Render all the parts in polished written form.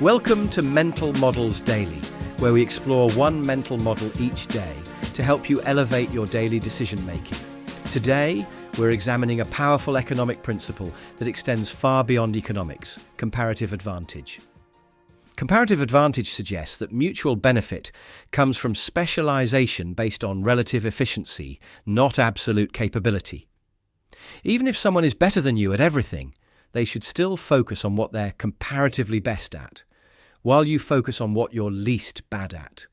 Welcome to Mental Models Daily, where we explore one mental model each day to help you elevate your daily decision-making. Today, we're examining a powerful economic principle that extends far beyond economics, comparative advantage. Comparative advantage suggests that mutual benefit comes from specialization based on relative efficiency, not absolute capability. Even if someone is better than you at everything, they should still focus on what they're comparatively best at, while you focus on what you're least bad at.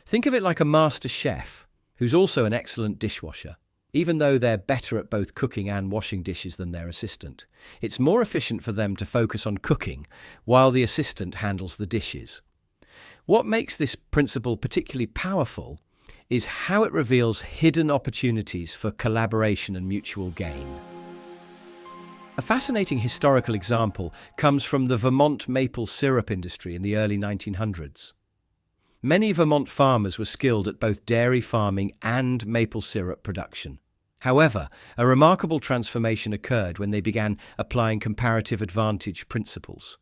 Think of it like a master chef who's also an excellent dishwasher. Even though they're better at both cooking and washing dishes than their assistant, it's more efficient for them to focus on cooking while the assistant handles the dishes. What makes this principle particularly powerful is how it reveals hidden opportunities for collaboration and mutual gain. A fascinating historical example comes from the Vermont maple syrup industry in the early 1900s. Many Vermont farmers were skilled at both dairy farming and maple syrup production. However, a remarkable transformation occurred when they began applying comparative advantage principles.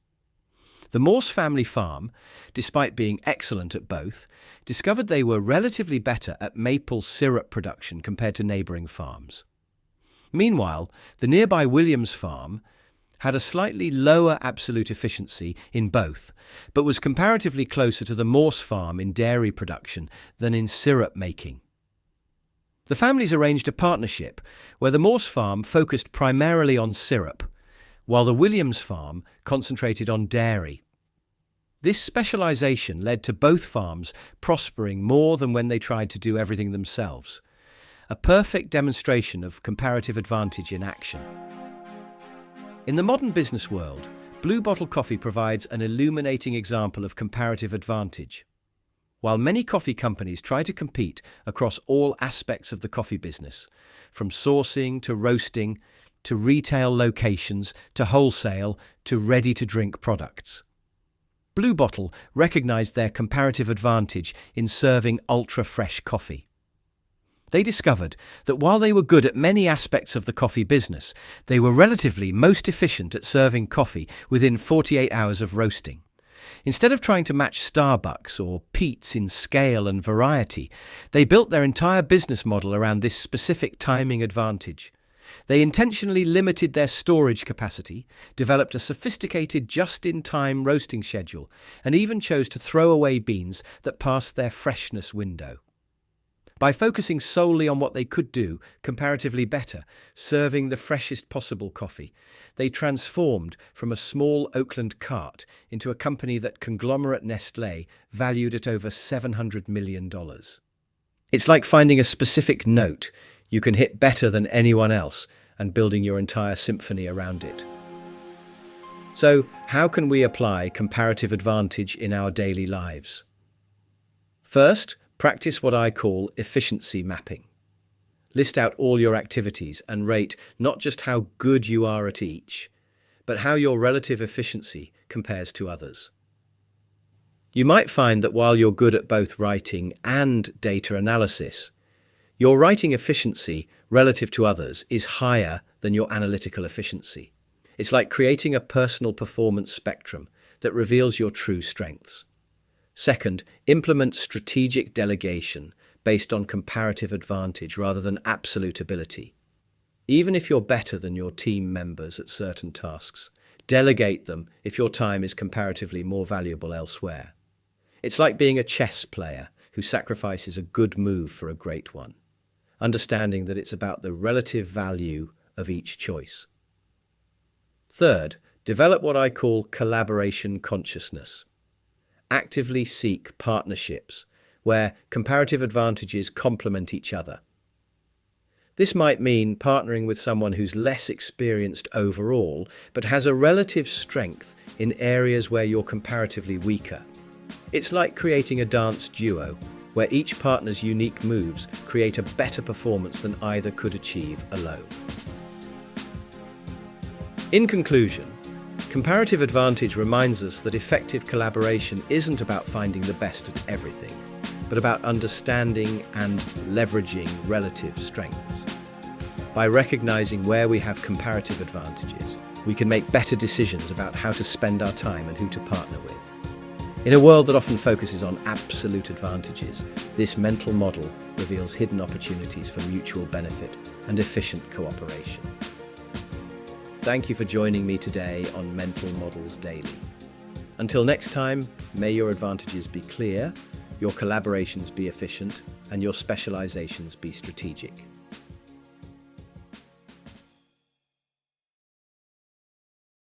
The Morse family farm, despite being excellent at both, discovered they were relatively better at maple syrup production compared to neighboring farms. Meanwhile, the nearby Williams farm had a slightly lower absolute efficiency in both, but was comparatively closer to the Morse farm in dairy production than in syrup making. The families arranged a partnership where the Morse farm focused primarily on syrup, while the Williams farm concentrated on dairy. This specialization led to both farms prospering more than when they tried to do everything themselves. A perfect demonstration of comparative advantage in action. In the modern business world, Blue Bottle Coffee provides an illuminating example of comparative advantage. While many coffee companies try to compete across all aspects of the coffee business, from sourcing to roasting, to retail locations, to wholesale, to ready-to-drink products, Blue Bottle recognized their comparative advantage in serving ultra-fresh coffee. They discovered that while they were good at many aspects of the coffee business, they were relatively most efficient at serving coffee within 48 hours of roasting. Instead of trying to match Starbucks or Peet's in scale and variety, they built their entire business model around this specific timing advantage. They intentionally limited their storage capacity, developed a sophisticated just-in-time roasting schedule, and even chose to throw away beans that passed their freshness window. By focusing solely on what they could do comparatively better, serving the freshest possible coffee, they transformed from a small Oakland cart into a company that conglomerate Nestlé valued at over $700 million. It's like finding a specific note you can hit better than anyone else and building your entire symphony around it. So, how can we apply comparative advantage in our daily lives? First, practice what I call efficiency mapping. List out all your activities and rate not just how good you are at each, but how your relative efficiency compares to others. You might find that while you're good at both writing and data analysis, your writing efficiency relative to others is higher than your analytical efficiency. It's like creating a personal performance spectrum that reveals your true strengths. Second, implement strategic delegation based on comparative advantage rather than absolute ability. Even if you're better than your team members at certain tasks, delegate them if your time is comparatively more valuable elsewhere. It's like being a chess player who sacrifices a good move for a great one, understanding that it's about the relative value of each choice. Third, develop what I call collaboration consciousness. Actively seek partnerships where comparative advantages complement each other. This might mean partnering with someone who's less experienced overall, but has a relative strength in areas where you're comparatively weaker. It's like creating a dance duo, where each partner's unique moves create a better performance than either could achieve alone. In conclusion, comparative advantage reminds us that effective collaboration isn't about finding the best at everything, but about understanding and leveraging relative strengths. By recognizing where we have comparative advantages, we can make better decisions about how to spend our time and who to partner with. In a world that often focuses on absolute advantages, this mental model reveals hidden opportunities for mutual benefit and efficient cooperation. Thank you for joining me today on Mental Models Daily. Until next time, may your advantages be clear, your collaborations be efficient, and your specializations be strategic.